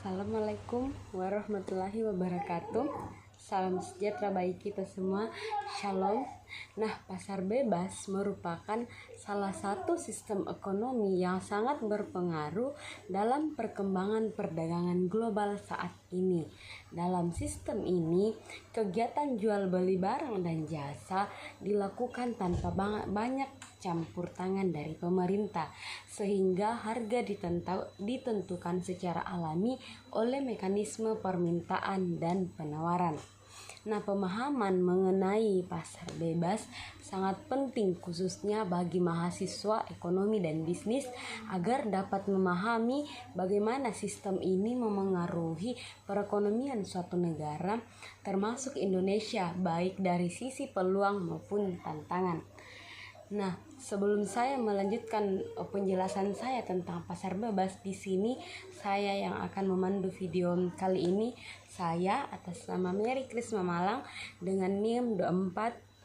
Assalamualaikum warahmatullahi wabarakatuh. Salam sejahtera bagi kita semua. Shalom. Nah, pasar bebas merupakan salah satu sistem ekonomi yang sangat berpengaruh dalam perkembangan perdagangan global saat ini. Dalam sistem ini, kegiatan jual beli barang dan jasa dilakukan tanpa banyak campur tangan dari pemerintah, sehingga harga ditentukan secara alami oleh mekanisme permintaan dan penawaran. Nah, pemahaman mengenai pasar bebas sangat penting khususnya bagi mahasiswa ekonomi dan bisnis agar dapat memahami bagaimana sistem ini memengaruhi perekonomian suatu negara termasuk Indonesia, baik dari sisi peluang maupun tantangan. Nah, sebelum saya melanjutkan penjelasan saya tentang pasar bebas, di sini saya yang akan memandu video kali ini. Saya atas nama Mary Krisma Malang dengan NIM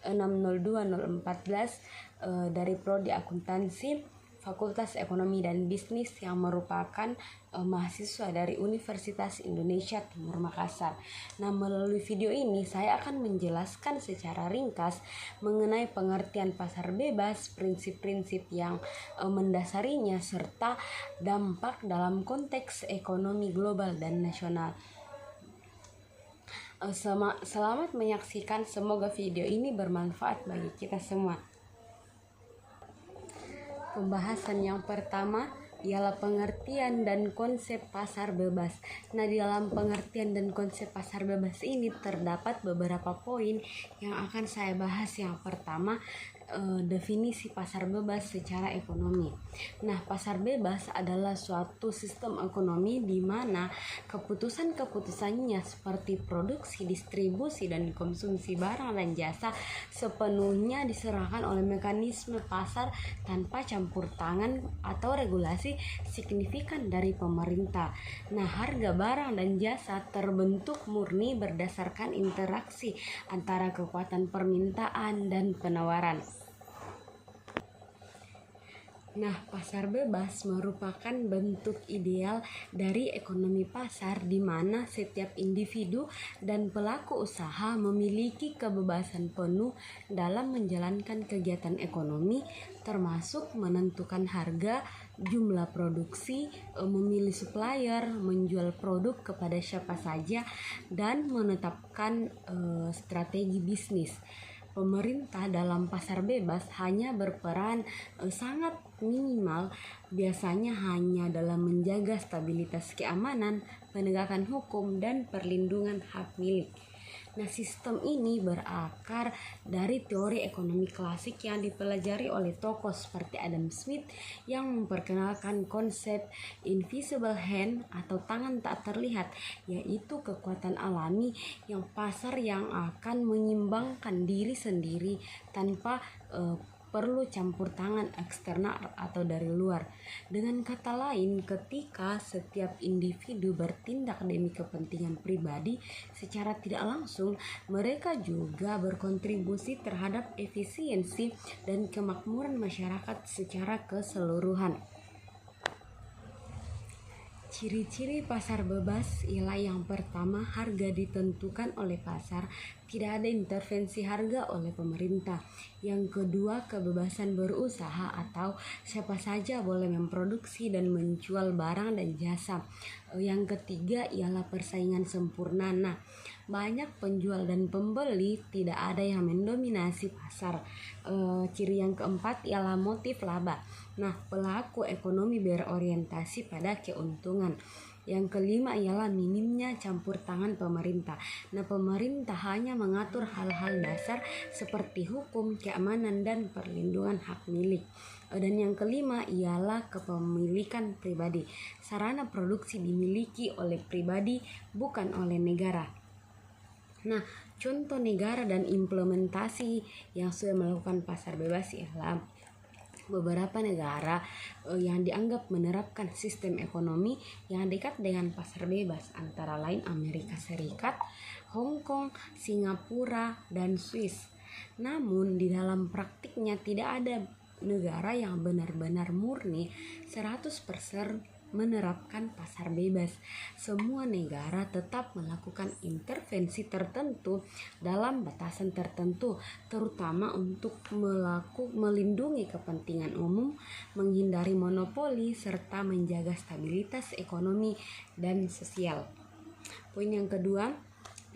246020414 dari Prodi Akuntansi Fakultas Ekonomi dan Bisnis yang merupakan mahasiswa dari Universitas Indonesia Timur Makassar. Nah, melalui video ini saya akan menjelaskan secara ringkas mengenai pengertian pasar bebas, prinsip-prinsip yang mendasarinya, serta dampak dalam konteks ekonomi global dan nasional. Selamat menyaksikan, semoga video ini bermanfaat bagi kita semua. Pembahasan yang pertama ialah pengertian dan konsep pasar bebas. Nah, di dalam pengertian dan konsep pasar bebas ini terdapat beberapa poin yang akan saya bahas. Yang pertama, definisi pasar bebas secara ekonomi. Nah, pasar bebas adalah suatu sistem ekonomi di mana keputusan-keputusannya seperti produksi, distribusi, dan konsumsi barang dan jasa sepenuhnya diserahkan oleh mekanisme pasar tanpa campur tangan atau regulasi signifikan dari pemerintah. Nah, harga barang dan jasa terbentuk murni berdasarkan interaksi antara kekuatan permintaan dan penawaran. Nah, pasar bebas merupakan bentuk ideal dari ekonomi pasar di mana setiap individu dan pelaku usaha memiliki kebebasan penuh dalam menjalankan kegiatan ekonomi, termasuk menentukan harga, jumlah produksi, memilih supplier, menjual produk kepada siapa saja, dan menetapkan strategi bisnis. Pemerintah dalam pasar bebas hanya berperan sangat minimal, biasanya hanya dalam menjaga stabilitas keamanan, penegakan hukum, dan perlindungan hak milik. Nah, sistem ini berakar dari teori ekonomi klasik yang dipelajari oleh tokoh seperti Adam Smith yang memperkenalkan konsep invisible hand atau tangan tak terlihat, yaitu kekuatan alami yang pasar yang akan menyimbangkan diri sendiri tanpa perlu campur tangan eksternal atau dari luar. Dengan kata lain, ketika setiap individu bertindak demi kepentingan pribadi, secara tidak langsung mereka juga berkontribusi terhadap efisiensi dan kemakmuran masyarakat secara keseluruhan. Ciri-ciri pasar bebas ialah yang pertama, harga ditentukan oleh pasar, tidak ada intervensi harga oleh pemerintah. Yang kedua, kebebasan berusaha atau siapa saja boleh memproduksi dan menjual barang dan jasa. Yang ketiga ialah persaingan sempurna. Nah, banyak penjual dan pembeli, tidak ada yang mendominasi pasar. Ciri yang keempat ialah motif laba. Nah, pelaku ekonomi berorientasi pada keuntungan. Yang kelima ialah minimnya campur tangan pemerintah. Nah, pemerintah hanya mengatur hal-hal dasar seperti hukum, keamanan, dan perlindungan hak milik. Dan yang kelima ialah kepemilikan pribadi. Sarana produksi dimiliki oleh pribadi, bukan oleh negara. Nah, contoh negara dan implementasi yang sudah melakukan pasar bebas ialah beberapa negara yang dianggap menerapkan sistem ekonomi yang dekat dengan pasar bebas, antara lain Amerika Serikat, Hong Kong, Singapura, dan Swiss. Namun di dalam praktiknya tidak ada negara yang benar-benar murni 100% menerapkan pasar bebas. Semua negara tetap melakukan intervensi tertentu dalam batasan tertentu, terutama untuk melindungi kepentingan umum, menghindari monopoli, serta menjaga stabilitas ekonomi dan sosial. Poin yang kedua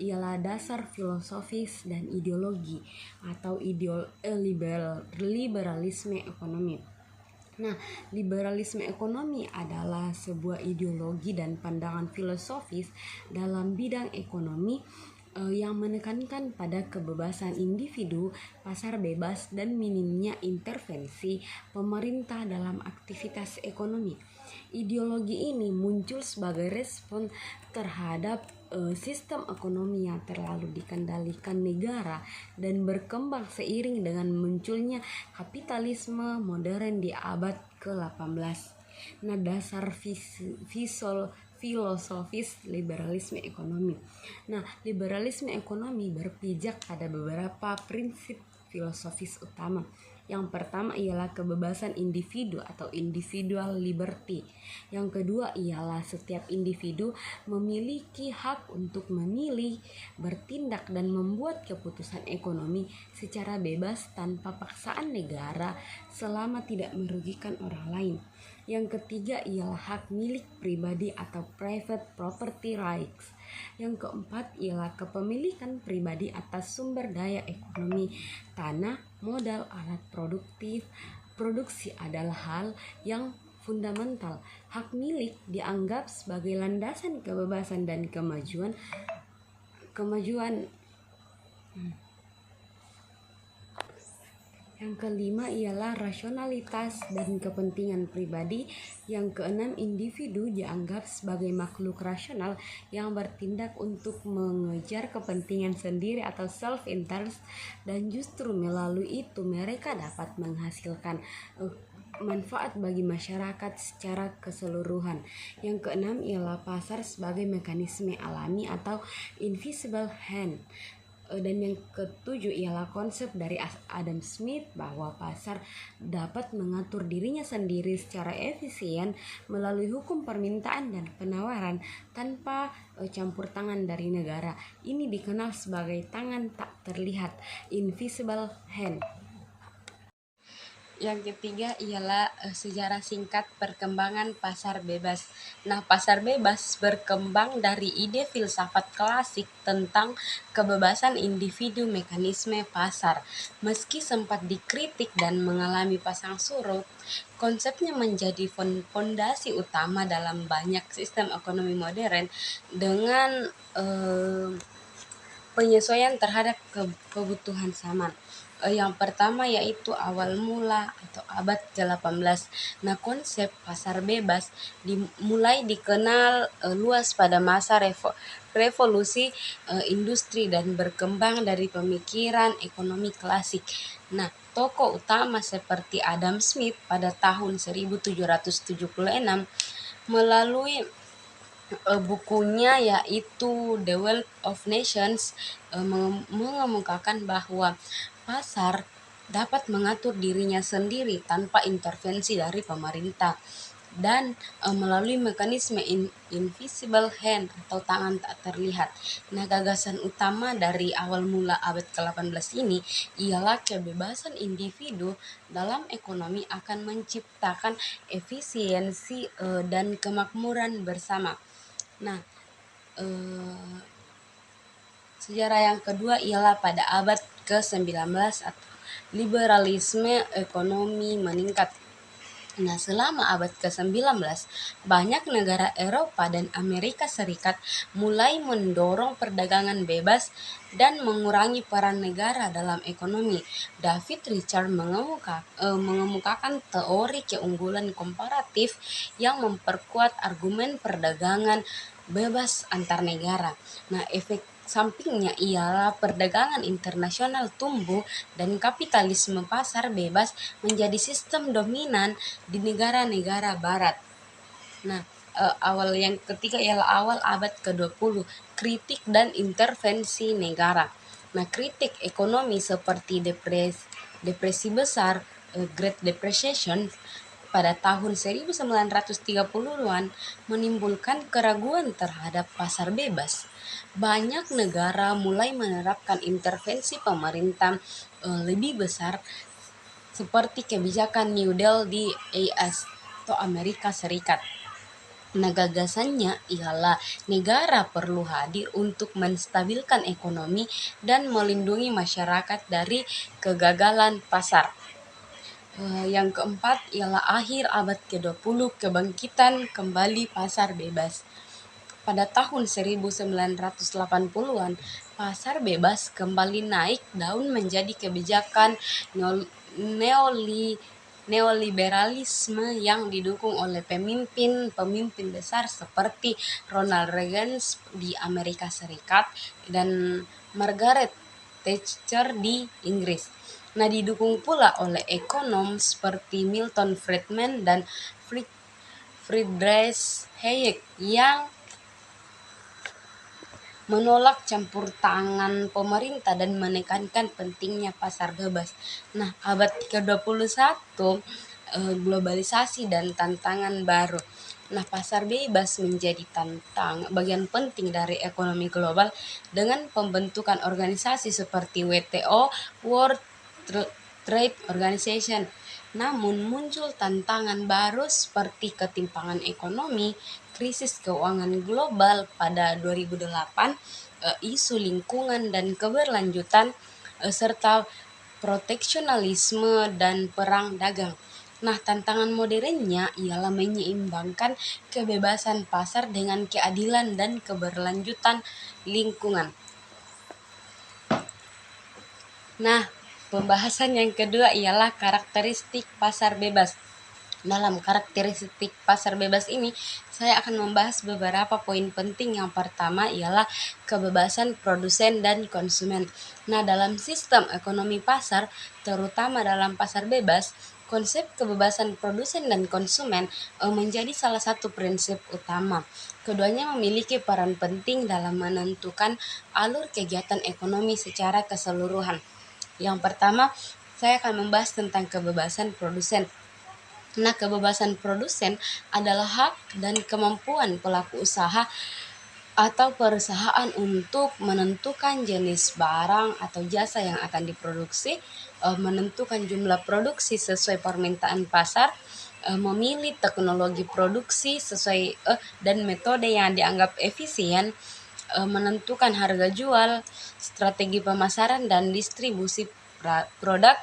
ialah dasar filosofis dan ideologi atau liberalisme ekonomi. Nah, liberalisme ekonomi adalah sebuah ideologi dan pandangan filosofis dalam bidang ekonomi yang menekankan pada kebebasan individu, pasar bebas, dan minimnya intervensi pemerintah dalam aktivitas ekonomi. Ideologi ini muncul sebagai respon terhadap sistem ekonomi yang terlalu dikendalikan negara dan berkembang seiring dengan munculnya kapitalisme modern di abad ke-18. Nah, dasar filosofis liberalisme ekonomi. Nah, liberalisme ekonomi berpijak pada beberapa prinsip filosofis utama. Yang pertama ialah kebebasan individu atau individual liberty. Yang kedua ialah setiap individu memiliki hak untuk memilih, bertindak dan membuat keputusan ekonomi secara bebas tanpa paksaan negara selama tidak merugikan orang lain. Yang ketiga ialah hak milik pribadi atau private property rights. Yang keempat ialah kepemilikan pribadi atas sumber daya ekonomi, tanah, modal, alat produksi adalah hal yang fundamental. Hak milik dianggap sebagai landasan kebebasan dan kemajuan. Yang kelima ialah rasionalitas dan kepentingan pribadi. Yang keenam, individu dianggap sebagai makhluk rasional yang bertindak untuk mengejar kepentingan sendiri atau self-interest, dan justru melalui itu mereka dapat menghasilkan manfaat bagi masyarakat secara keseluruhan. Yang keenam ialah pasar sebagai mekanisme alami atau invisible hand. Dan yang ketujuh ialah konsep dari Adam Smith bahwa pasar dapat mengatur dirinya sendiri secara efisien melalui hukum permintaan dan penawaran tanpa campur tangan dari negara. Ini dikenal sebagai tangan tak terlihat, invisible hand. Yang ketiga ialah sejarah singkat perkembangan pasar bebas. Nah, pasar bebas berkembang dari ide filsafat klasik tentang kebebasan individu mekanisme pasar. Meski sempat dikritik dan mengalami pasang surut, konsepnya menjadi fondasi utama dalam banyak sistem ekonomi modern dengan penyesuaian terhadap kebutuhan zaman. Yang pertama yaitu awal mula atau abad ke-18. Nah, konsep pasar bebas mulai dikenal luas pada masa revolusi industri dan berkembang dari pemikiran ekonomi klasik. Nah, tokoh utama seperti Adam Smith pada tahun 1776 melalui bukunya yaitu The Wealth of Nations mengemukakan bahwa pasar dapat mengatur dirinya sendiri tanpa intervensi dari pemerintah dan melalui mekanisme invisible hand atau tangan tak terlihat. Nah, gagasan utama dari awal mula abad ke-18 ini ialah kebebasan individu dalam ekonomi akan menciptakan efisiensi dan kemakmuran bersama. Nah, sejarah yang kedua ialah pada abad ke-19 atau liberalisme ekonomi meningkat. Nah, selama abad ke-19, banyak negara Eropa dan Amerika Serikat mulai mendorong perdagangan bebas dan mengurangi peran negara dalam ekonomi. David Richard mengemukakan teori keunggulan komparatif yang memperkuat argumen perdagangan bebas antar negara. Nah, efek sampingnya ialah perdagangan internasional tumbuh dan kapitalisme pasar bebas menjadi sistem dominan di negara-negara barat. Nah, awal yang ketiga ialah awal abad ke-20, kritik dan intervensi negara. Nah, kritik ekonomi seperti depresi besar, Great Depression, pada tahun 1930-an menimbulkan keraguan terhadap pasar bebas. Banyak negara mulai menerapkan intervensi pemerintah lebih besar seperti kebijakan New Deal di AS atau Amerika Serikat. Nah, gagasannya ialah negara perlu hadir untuk menstabilkan ekonomi dan melindungi masyarakat dari kegagalan pasar. Yang keempat ialah akhir abad ke-20, kebangkitan kembali pasar bebas. Pada tahun 1980-an, pasar bebas kembali naik daun menjadi kebijakan neoliberalisme yang didukung oleh pemimpin besar seperti Ronald Reagan di Amerika Serikat dan Margaret Thatcher di Inggris. Nah, didukung pula oleh ekonom seperti Milton Friedman dan Friedrich Hayek yang menolak campur tangan pemerintah dan menekankan pentingnya pasar bebas. Nah, abad ke-21, globalisasi dan tantangan baru. Nah, pasar bebas menjadi bagian penting dari ekonomi global dengan pembentukan organisasi seperti WTO, World Trade Organization. Namun muncul tantangan baru seperti ketimpangan ekonomi, krisis keuangan global pada 2008, isu lingkungan dan keberlanjutan, serta proteksionalisme dan perang dagang. Nah, tantangan modernnya ialah menyeimbangkan kebebasan pasar dengan keadilan dan keberlanjutan lingkungan. Nah, pembahasan yang kedua ialah karakteristik pasar bebas. Dalam karakteristik pasar bebas ini, saya akan membahas beberapa poin penting. Yang pertama ialah kebebasan produsen dan konsumen. Nah, dalam sistem ekonomi pasar, terutama dalam pasar bebas, konsep kebebasan produsen dan konsumen menjadi salah satu prinsip utama. Keduanya memiliki peran penting dalam menentukan alur kegiatan ekonomi secara keseluruhan. Yang pertama, saya akan membahas tentang kebebasan produsen. Nah, kebebasan produsen adalah hak dan kemampuan pelaku usaha atau perusahaan untuk menentukan jenis barang atau jasa yang akan diproduksi, menentukan jumlah produksi sesuai permintaan pasar, memilih teknologi produksi sesuai dan metode yang dianggap efisien, menentukan harga jual, strategi pemasaran dan distribusi produk,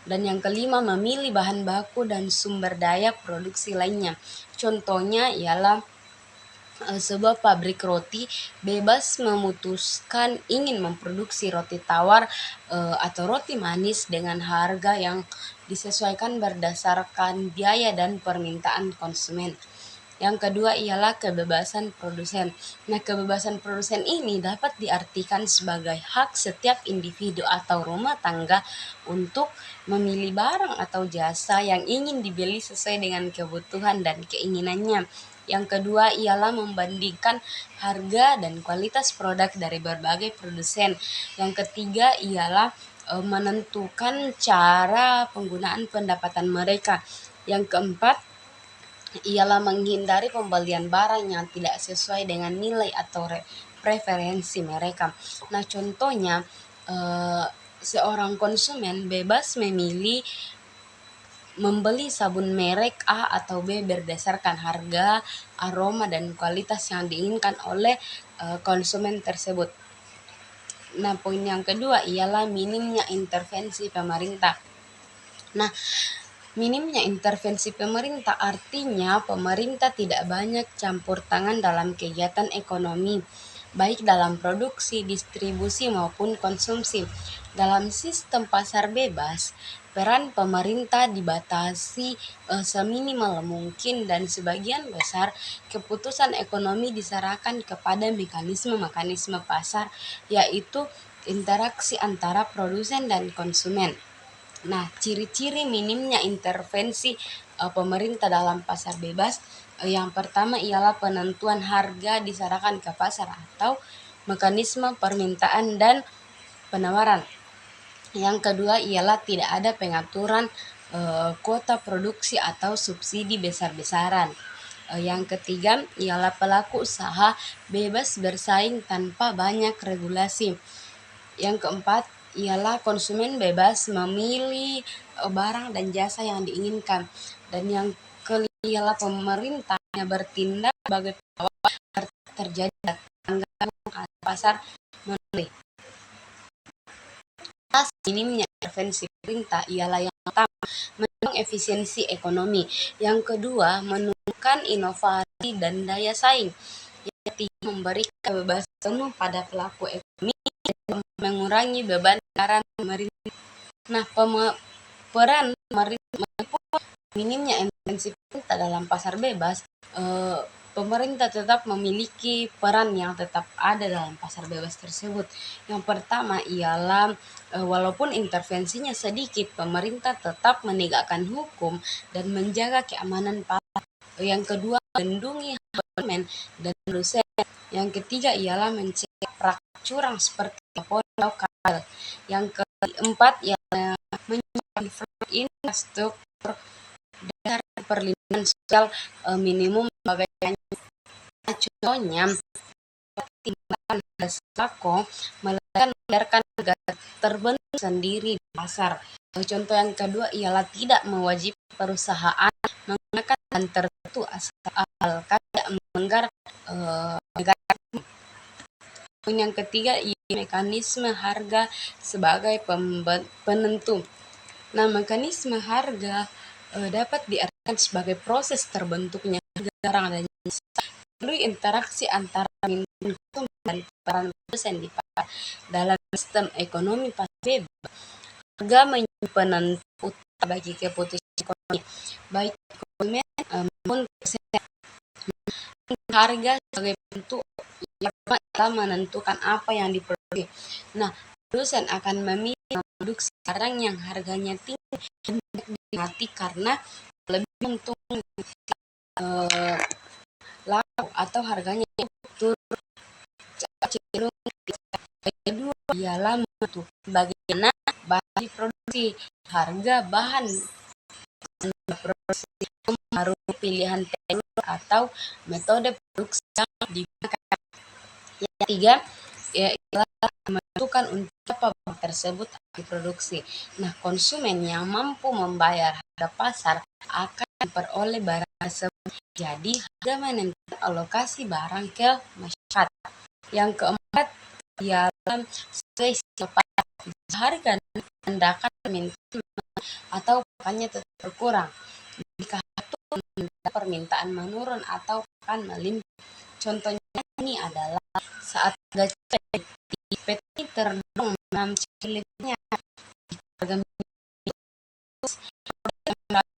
dan yang kelima memilih bahan baku dan sumber daya produksi lainnya. Contohnya ialah sebuah pabrik roti bebas memutuskan ingin memproduksi roti tawar atau roti manis dengan harga yang disesuaikan berdasarkan biaya dan permintaan konsumen. Yang kedua ialah kebebasan produsen. Nah, kebebasan produsen ini dapat diartikan sebagai hak setiap individu atau rumah tangga untuk memilih barang atau jasa yang ingin dibeli sesuai dengan kebutuhan dan keinginannya. Yang kedua ialah membandingkan harga dan kualitas produk dari berbagai produsen. Yang ketiga ialah menentukan cara penggunaan pendapatan mereka. Yang keempat ialah menghindari pembelian barang yang tidak sesuai dengan nilai atau preferensi mereka. Nah, contohnya seorang konsumen bebas memilih membeli sabun merek A atau B berdasarkan harga, aroma, dan kualitas yang diinginkan oleh konsumen tersebut. Nah, poin yang kedua ialah minimnya intervensi pemerintah. Nah, minimnya intervensi pemerintah artinya pemerintah tidak banyak campur tangan dalam kegiatan ekonomi, baik dalam produksi, distribusi, maupun konsumsi. Dalam sistem pasar bebas, peran pemerintah dibatasi seminimal mungkin dan sebagian besar keputusan ekonomi diserahkan kepada mekanisme-mekanisme pasar, yaitu interaksi antara produsen dan konsumen. Nah, ciri-ciri minimnya intervensi pemerintah dalam pasar bebas, yang pertama ialah penentuan harga diserahkan ke pasar atau mekanisme permintaan dan penawaran. Yang kedua ialah tidak ada pengaturan kuota produksi atau subsidi besar-besaran. Yang ketiga ialah pelaku usaha bebas bersaing tanpa banyak regulasi. Yang keempat ialah konsumen bebas memilih barang dan jasa yang diinginkan. Dan yang kelima ialah pemerintah yang bertindak sebagai pengawas terjadi pelanggaran pasar menulis. Minimnya intervensi pemerintah ialah yang pertama, mendorong efisiensi ekonomi. Yang kedua, menumbuhkan inovasi dan daya saing. Yang ketiga, memberikan kebebasan penuh pada pelaku ekonomi dan mengurangi beban anggaran pemerintah. Nah, peran pemerintah minimnya intervensi pemerintah dalam pasar bebas, pemerintah tetap memiliki peran yang tetap ada dalam pasar bebas tersebut. Yang pertama ialah walaupun intervensinya sedikit, pemerintah tetap menegakkan hukum dan menjaga keamanan pasar. Yang kedua, melindungi hak konsumen dan produsen. Yang ketiga ialah mencegah praktik curang seperti monopoli atau kartel. Yang keempat ialah menyiapkan infrastruktur dasar perlindungan sosial minimum sebagai contohnya timbangan sembako melainkan membiarkan negara terbentuk sendiri di pasar. Contoh yang kedua ialah tidak mewajibkan perusahaan menggunakan bahan tertentu asalkan tidak melanggar negara. Poin yang ketiga ialah mekanisme harga sebagai penentu. Nah, mekanisme harga dapat diartikan sebagai proses terbentuknya harga barang dan jasa melalui interaksi antara konsumen dan peran produsen di pasar. Dalam sistem ekonomi pasar bebas, harga menjadi penentu utama bagi keputusan ekonomi, baik konsumen maupun produsen. Harga sebagai penentu yang adalah menentukan apa yang diproduksi. Nah, produsen akan memilih memproduksi barang yang harganya tinggi dan dinikmati karena lebih menguntungkan laku atau harganya turun cenderung. Kedua ialah menentukan bagaimana bahan diproduksi. Harga bahan produksi mempengaruhi pilihan teknologi atau metode produksi yang digunakan. Yang ketiga ialah menentukan untuk apa barang tersebut diproduksi. Nah, konsumen yang mampu membayar harga pasar akan memperoleh barang tersebut. Jadi, harga menentukan alokasi barang ke masyarakat. Yang keempat ialah sesuai pasar. Harga menandakan permintaan atau pakannya tetap berkurang. Jika permintaan menurun atau akan melimpah. Contohnya ini adalah saat harga petani terdorong mengambilnya harga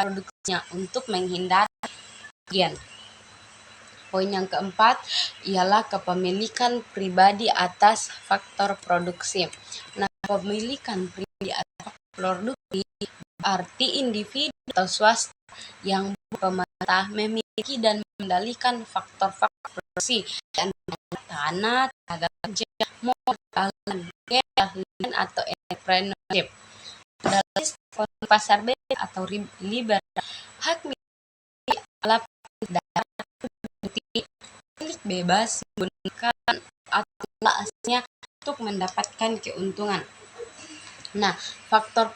produksinya untuk menghindari kerugian. Poin yang keempat ialah kepemilikan pribadi atas faktor produksi. Nah, kepemilikan pribadi atas faktor produksi berarti individu atau swasta yang pemerintah memiliki dan mengendalikan faktor-faktor produksi dan tanah, tenaga kerja, modal, keahlian atau entrepreneurship. Dalam sistem pasar bebas atau liberal, hak milik adalah milik bebas menggunakan atau aslinya untuk mendapatkan keuntungan. Nah, faktor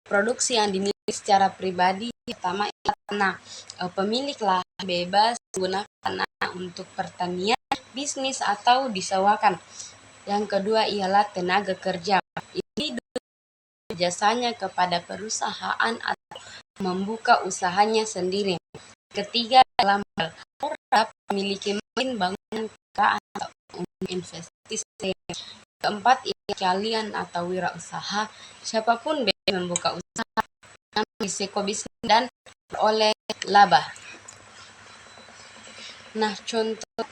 produksi yang dimiliki secara pribadi pertama ialah tanah. Pemilik lahan bebas menggunakan tanah untuk pertanian, bisnis atau disewakan. Yang kedua ialah tenaga kerja. Ini jasanya kepada perusahaan atau membuka usahanya sendiri. Ketiga adalah modal. Orang memiliki mesin bangunan kendaraan atau investasi. Keempat ialah keahlian atau wirausaha. Siapapun boleh membuka usaha, risiko bisnis dan peroleh laba. Nah, contoh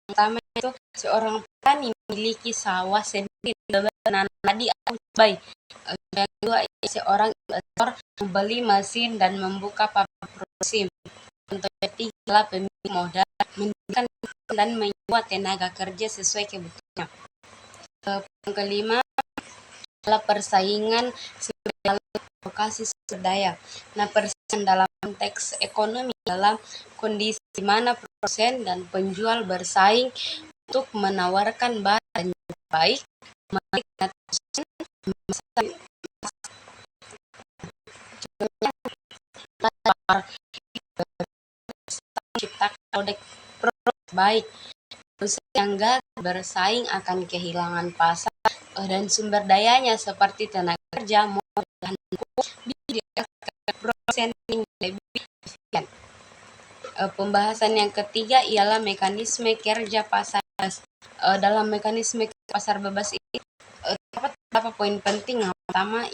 pertama itu seorang petani memiliki sawah sendiri menanam padi atau cabai. Yang kedua, seorang investor membeli mesin dan membuka pabrik produksi. Contoh ketiga adalah pemilik modal mendirikan dan menyewa tenaga kerja sesuai kebutuhannya. Yang kelima adalah persaingan alokasi sumber daya. Nah, persaingan dalam konteks ekonomi dalam kondisi di mana produsen dan penjual bersaing untuk menawarkan barang yang baik, menarik menciptakan produk baik. Perusahaan yang gagal bersaing akan kehilangan pasar dan sumber dayanya seperti tenaga kerja, modal, dan biaya produsen yang lebih efisien. Pembahasan yang ketiga ialah mekanisme kerja pasar bebas. Dalam mekanisme pasar bebas ini terdapat beberapa poin penting. Yang pertama,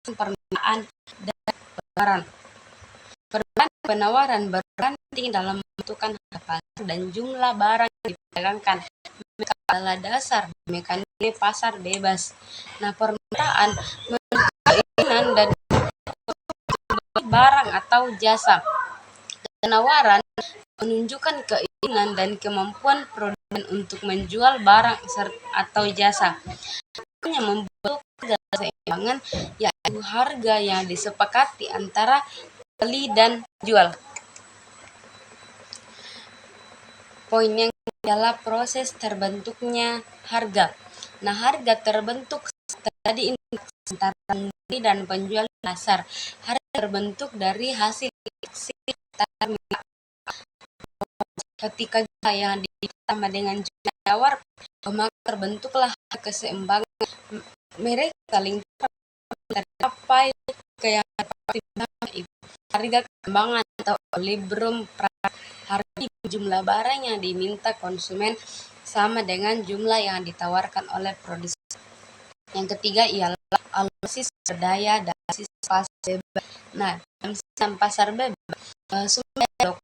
permintaan dan penawaran. Permintaan penawaran berperan penting dalam menentukan harga pasar dan jumlah barang yang diperdagangkan. Mereka adalah dasar mekanisme pasar bebas. Nah, permintaan menunjukkan keinginan dan barang atau jasa. Penawaran menunjukkan keinginan dan kemampuan produsen untuk menjual barang atau jasa. Yang membentuk keseimbangan yaitu harga yang disepakati antara beli dan jual. Poin yang adalah proses terbentuknya harga. Nah, harga terbentuk terjadi interaksi antara pembeli dan penjual di pasar. Harga terbentuk dari hasil interaksi antara ketika jumlah yang ditambah dengan jumlah tawar, maka terbentuklah keseimbangan. Mereka saling tercapai ke yang harga keseimbangan atau equilibrium harga jumlah barang yang diminta konsumen sama dengan jumlah yang ditawarkan oleh produsen. Yang ketiga ialah alokasi sumber daya dan pasar bebas. Nah, dalam sistem pasar bebas, sumber daya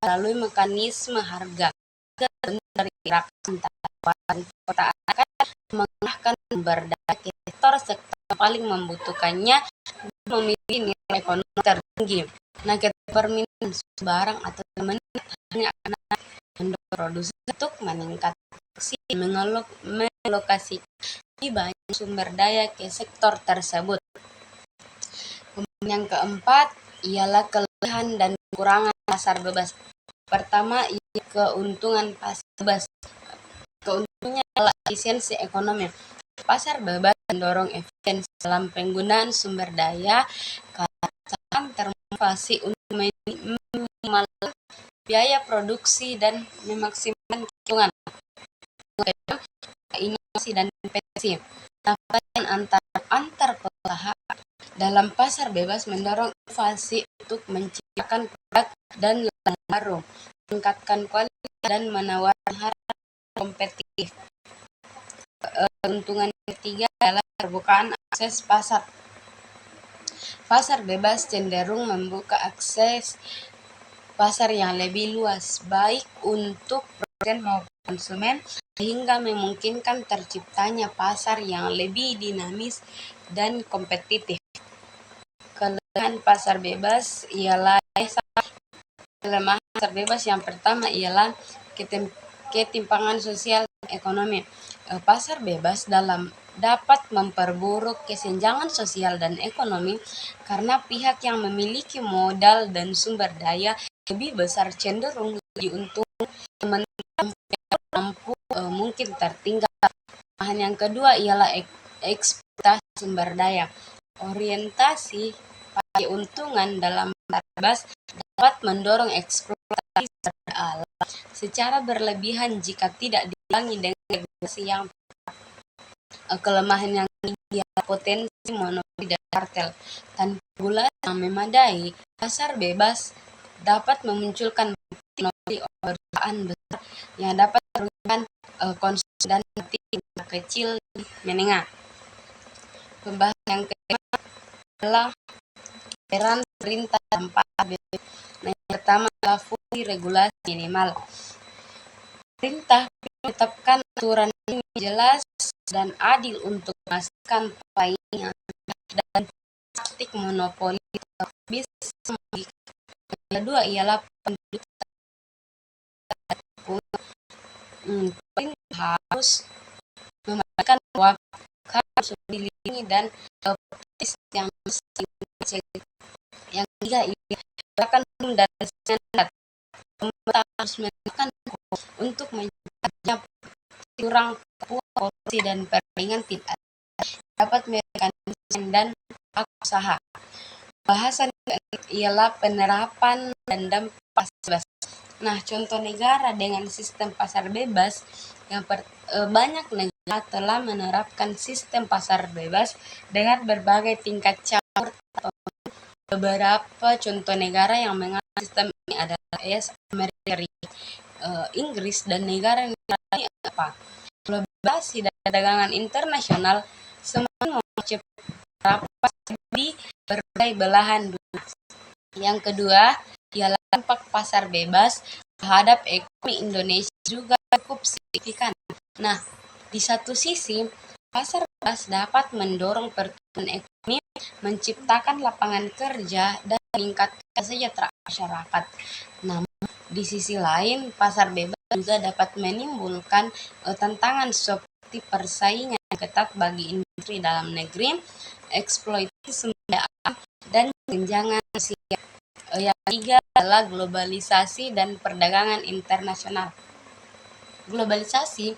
melalui mekanisme harga dari tawaran kota akan mengarahkan sumber daya ke sektor yang paling membutuhkannya memiliki nilai ekonomi tertinggi. Nah, ketika permintaan barang atau hanya akan mendorong produsen untuk meningkatkan produksi mengalokasi banyak sumber daya ke sektor tersebut. Kemudian yang keempat ialah kelebihan dan kekurangan pasar bebas. Pertama, ialah keuntungan pasar bebas. Keuntungannya adalah efisiensi ekonomi. Pasar bebas mendorong efisiensi dalam penggunaan sumber daya karena termotivasi untuk meminimalkan biaya produksi dan memaksimalkan keuntungan. Inovasi dan kompetisi. Antar pengusaha dalam pasar bebas mendorong inovasi untuk menciptakan produk dan layanan baru, meningkatkan kualitas dan menawarkan harga kompetitif. Keuntungan ketiga adalah terbukaan akses pasar. Pasar bebas cenderung membuka akses pasar yang lebih luas, baik untuk produsen maupun konsumen, sehingga memungkinkan terciptanya pasar yang lebih dinamis dan kompetitif. Kelemahan pasar bebas ialah kelemahan pasar bebas yang pertama ialah ketimpangan sosial dan ekonomi. Pasar bebas dapat memperburuk kesenjangan sosial dan ekonomi karena pihak yang memiliki modal dan sumber daya lebih besar cenderung lebih untung, sementara yang mampu mungkin tertinggal. Yang kedua ialah eksploitasi sumber daya. Orientasi pada keuntungan dalam pasar bebas dapat mendorong eksploitasi sumber alam secara berlebihan jika tidak diimbangi dengan regulasi yang tepat. Kelemahan yang ketiga ialah potensi monopoli dan kartel. Tanpa regulasi yang memadai, pasar bebas dapat memunculkan monopoli perusahaan besar yang dapat merugikan konsumen dan tingkat kecil menengah. Pembahasan yang kelima adalah peran pemerintah dalam pasar bebas. Yang pertama adalah fungsi regulasi minimal. Pemerintah menetapkan aturan yang jelas dan adil untuk memastikan persaingan dan praktik monopoli bisa merugikan. Yang kedua ialah pemerintah harus memastikan bahwa harus dilindungi dan praktis yang Yang ketiga, ialah dan standar. Pemerintah harus menekan untuk mencegah curang, korupsi, dan persaingan tidak dapat mekanisme dan hak usaha. Bahasan ialah penerapan dan dampak pasar bebas. Nah, contoh negara dengan sistem pasar bebas yang banyak negara telah menerapkan sistem pasar bebas dengan berbagai tingkat campur. Beberapa contoh negara yang mengalami sistem ini adalah Amerika, Inggris, dan negara-negara lain. Globalisasi dan perdagangan internasional semakin mempercepat di berbagai belahan dunia. Yang kedua ialah dampak pasar bebas terhadap ekonomi Indonesia juga cukup signifikan. Nah, di satu sisi, pasar bebas dapat mendorong pertumbuhan ekonomi, menciptakan lapangan kerja, dan meningkatkan kesejahteraan masyarakat. Namun, di sisi lain, pasar bebas juga dapat menimbulkan tantangan seperti persaingan ketat bagi industri dalam negeri, eksploitasi sumber daya alam, dan tunjangan sosial. Yang ketiga adalah globalisasi dan perdagangan internasional. Globalisasi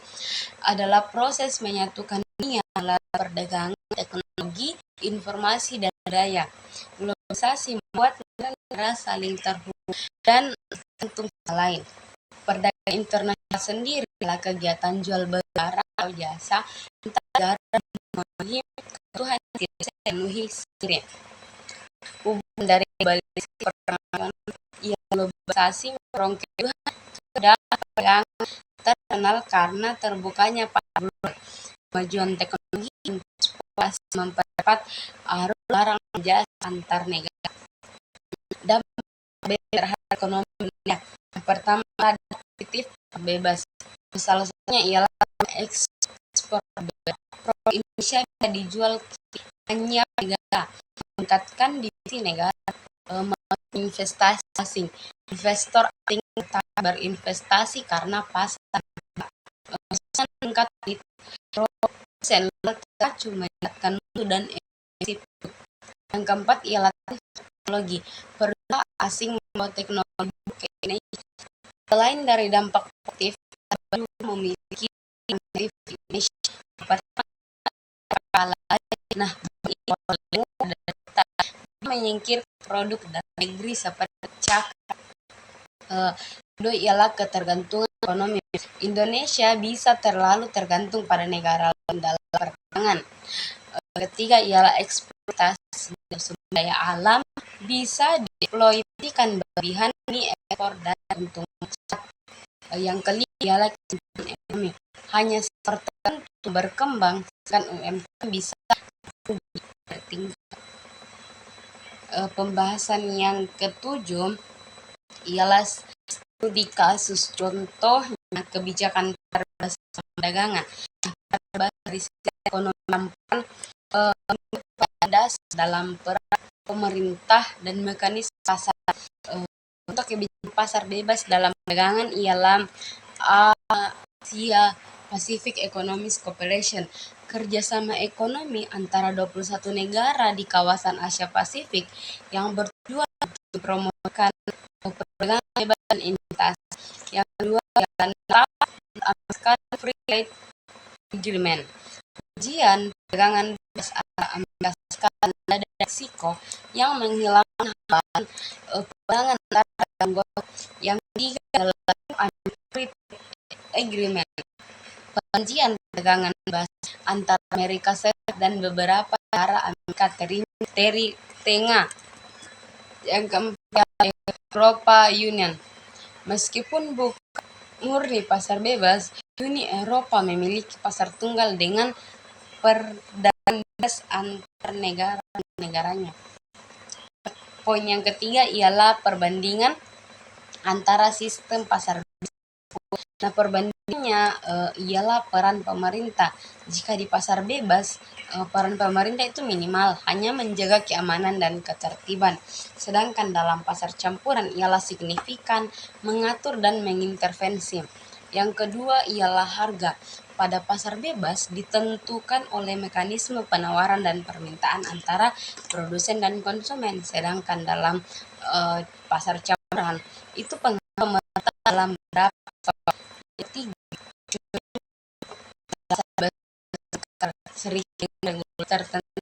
adalah proses menyatukan dunia melalui perdagangan, teknologi, informasi, dan budaya. Globalisasi membuat negara saling terhubung dan tergantung sama lain. Perdagangan internasional sendiri adalah kegiatan jual beli barang atau jasa antar negara yang memenuhi kebutuhan yang tidak bisa dipenuhi sendiri. Hubungan dari globalisasi perdagangan ialah globalisasi mendorong kebutuhan dalam perdagangan terkenal karena terbukanya pasar global. Kemajuan teknologi investasi mempercepat arus barang dan jasa antar negara. Dampak terhadap ekonomi dunia. Yang pertama adalah positif bebas. Salah satunya ialah ekspor bebas. Produk Indonesia bisa dijual ke banyak negara, meningkatkan divisi negara, investasi asing. Investor asing tetap berinvestasi karena pasar meningkat di produsen terpacu meningkatkan mutu dan efisiensi. Yang keempat ialah teknologi. Perusahaan asing membawa teknologi ke Indonesia. Selain dari dampak positif, juga memiliki Indonesia. Nah, menyingkir produk dalam negeri seperti cakar. Kedua ialah ketergantungan ekonomi. Indonesia bisa terlalu tergantung pada negara lain dalam perdagangan. Ketiga ialah eksploitasi sumber daya alam bisa dieksploitasikan berlebihan demi ekspor dan keuntungan. Yang kelima ialah ketimpangan ekonomi. Hanya sektor tertentu berkembang, sedangkan UMKM bisa bertingkat. Pembahasan yang ketujuh ialah studi kasus contohnya kebijakan perdagangan. Dari sisi ekonomi mampan pada dalam peran pemerintah dan mekanisme pasar. Untuk kebijakan pasar bebas dalam perdagangan ialah Asia Pacific Economic Cooperation, kerjasama ekonomi antara 21 negara di kawasan Asia Pasifik yang bertujuan untuk mempromosikan perdagangan bebas dan investasi. Yang kedua ialah American Free Trade Agreement, perjanjian perdagangan bebas antara Amerika Serikat dan Meksiko yang menghilangkan hambatan perdagangan antar anggota. Yang ketiga adalah American Free Trade Agreement, perjanjian perdagangan bebas antara Amerika Serikat dan beberapa negara Amerika Tengah. Yang keempat Eropa Union. Meskipun bukan murni pasar bebas, Uni Eropa memiliki pasar tunggal dengan perdagangan bebas antar negaranya. Poin yang ketiga ialah perbandingan antara sistem pasar bebas. Nah, perbandingannya ialah peran pemerintah. Jika di pasar bebas, peran pemerintah itu minimal, hanya menjaga keamanan dan ketertiban. Sedangkan dalam pasar campuran ialah signifikan, mengatur dan mengintervensi. Yang kedua ialah harga. Pada pasar bebas ditentukan oleh mekanisme penawaran dan permintaan antara produsen dan konsumen. Sedangkan dalam pasar campuran itu pengaruh dalam beberapa tiga sering tertentu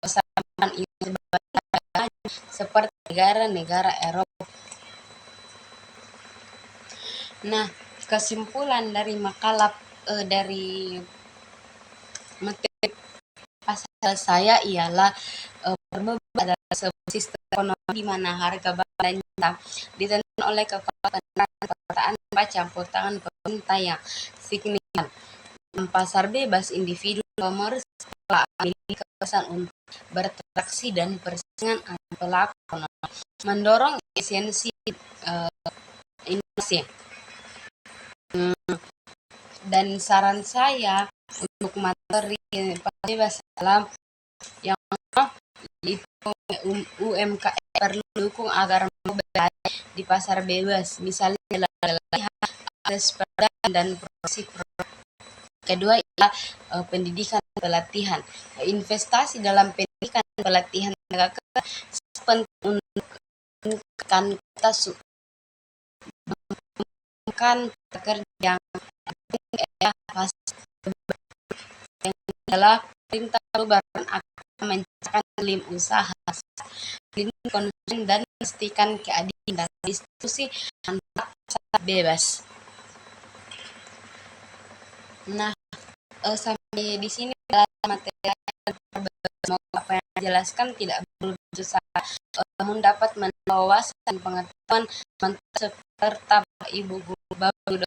usahawan ini seperti negara-negara Eropa. Nah, kesimpulan dari makalah dari materi pasal saya ialah berbeda adalah sebuah sistem ekonomi di mana harga barang dan jasa ditentukan oleh kekuatan permintaan campur tangan pemerintah yang signifikan. Pasar bebas individu komersial memiliki kesan untuk berinteraksi dan persaingan antar pelaku ekonomi, mendorong esensi inovasi. Dan saran saya untuk materi bebas dalam yang itu UMKM perlu dukung agar mau berada di pasar bebas, misalnya akses dan promosi. Kedua ialah pendidikan dan pelatihan. Investasi dalam pendidikan dan pelatihan tenaga kerja penting untuk meningkatkan kualitas pekerja yang adalah perintah perubahan akan menciptakan iklim usaha, lindungi konsumen dan memastikan keadilan dan distribusi antar pasar bebas. Nah, sampai di sini materi semoga apa yang dijelaskan tidak berusaha mendapat wawasan pengetahuan serta ibu guru baru.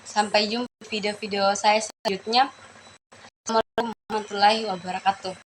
Sampai jumpa video-video saya selanjutnya. Assalamualaikum warahmatullahi wabarakatuh.